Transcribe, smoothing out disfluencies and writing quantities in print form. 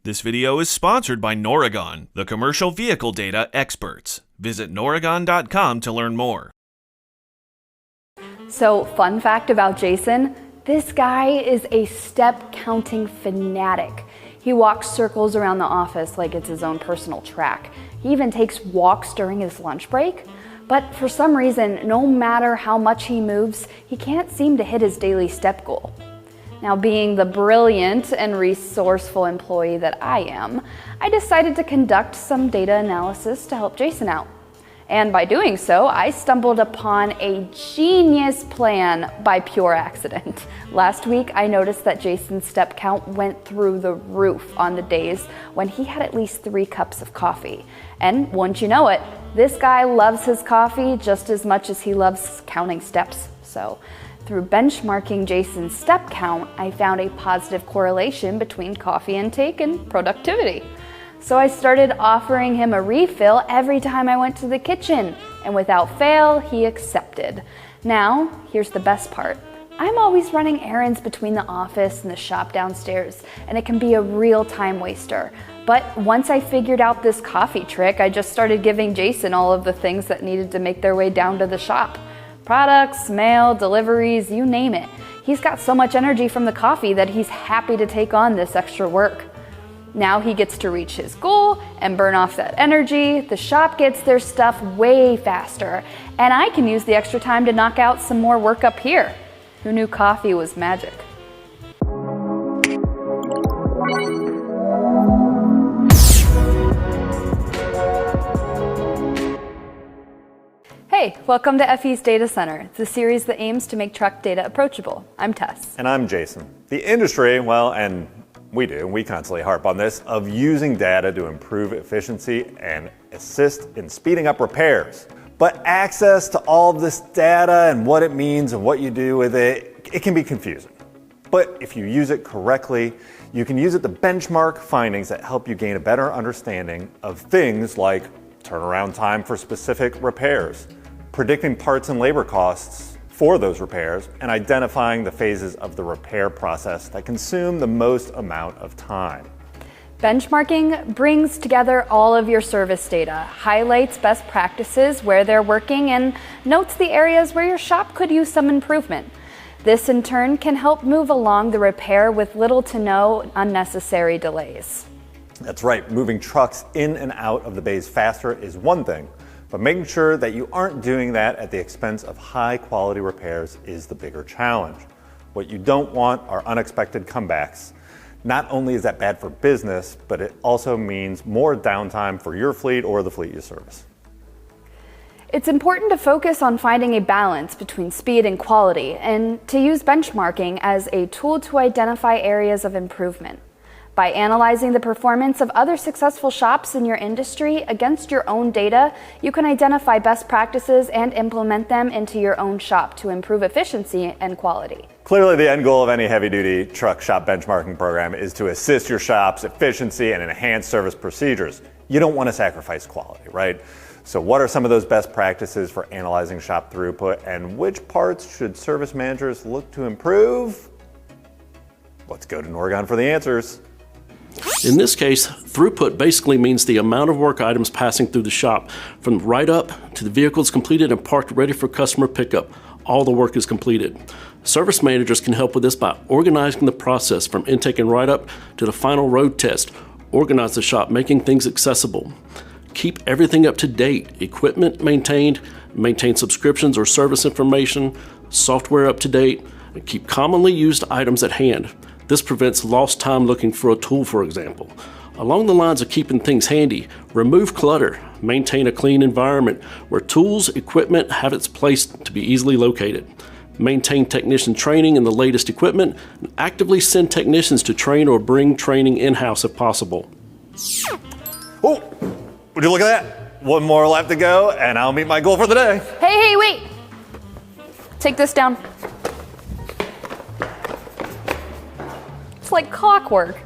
This video is sponsored by Noregon, the commercial vehicle data experts. Visit Noregon.com to learn more. So, fun fact about Jason, this guy is a step counting fanatic. He walks circles around the office like it's his own personal track. He even takes walks during his lunch break. But for some reason, no matter how much he moves, he can't seem to hit his daily step goal. Now, being the brilliant and resourceful employee that I am, I decided to conduct some data analysis to help Jason out. And by doing so, I stumbled upon a genius plan by pure accident. Last week, I noticed that Jason's step count went through the roof on the days when he had at least 3 cups of coffee. And wouldn't you know it, this guy loves his coffee just as much as he loves counting steps. So, through benchmarking Jason's step count, I found a positive correlation between coffee intake and productivity. So I started offering him a refill every time I went to the kitchen, and without fail, he accepted. Now, here's the best part. I'm always running errands between the office and the shop downstairs, and it can be a real time waster. But once I figured out this coffee trick, I just started giving Jason all of the things that needed to make their way down to the shop. Products, mail, deliveries, you name it. He's got so much energy from the coffee that he's happy to take on this extra work. Now he gets to reach his goal and burn off that energy. The shop gets their stuff way faster, and I can use the extra time to knock out some more work up here. Who knew coffee was magic? Hey, welcome to FE's Data Center. It's a series that aims to make truck data approachable. I'm Tess. And I'm Jason. The industry, and we constantly harp on this, of using data to improve efficiency and assist in speeding up repairs. But access to all of this data and what it means and what you do with it, it can be confusing. But if you use it correctly, you can use it to benchmark findings that help you gain a better understanding of things like turnaround time for specific repairs, predicting parts and labor costs for those repairs, and identifying the phases of the repair process that consume the most amount of time. Benchmarking brings together all of your service data, highlights best practices where they're working, and notes the areas where your shop could use some improvement. This in turn can help move along the repair with little to no unnecessary delays. That's right, moving trucks in and out of the bays faster is one thing, but making sure that you aren't doing that at the expense of high quality repairs is the bigger challenge. What you don't want are unexpected comebacks. Not only is that bad for business, but it also means more downtime for your fleet or the fleet you service. It's important to focus on finding a balance between speed and quality, and to use benchmarking as a tool to identify areas of improvement. By analyzing the performance of other successful shops in your industry against your own data, you can identify best practices and implement them into your own shop to improve efficiency and quality. Clearly, the end goal of any heavy-duty truck shop benchmarking program is to assist your shop's efficiency and enhance service procedures. You don't want to sacrifice quality, right? So what are some of those best practices for analyzing shop throughput, and which parts should service managers look to improve? Let's go to Noregon for the answers. In this case, throughput basically means the amount of work items passing through the shop, from write up to the vehicles completed and parked ready for customer pickup. All the work is completed. Service managers can help with this by organizing the process from intake and write up to the final road test. Organize the shop, making things accessible. Keep everything up to date, equipment maintained, maintain subscriptions or service information, software up to date, and keep commonly used items at hand. This prevents lost time looking for a tool, for example. Along the lines of keeping things handy, remove clutter, maintain a clean environment where tools, equipment have its place to be easily located. Maintain technician training in the latest equipment, and actively send technicians to train or bring training in-house if possible. Oh, would you look at that? One more lap to go, and I'll meet my goal for the day. Hey, wait! Take this down. It's like clockwork.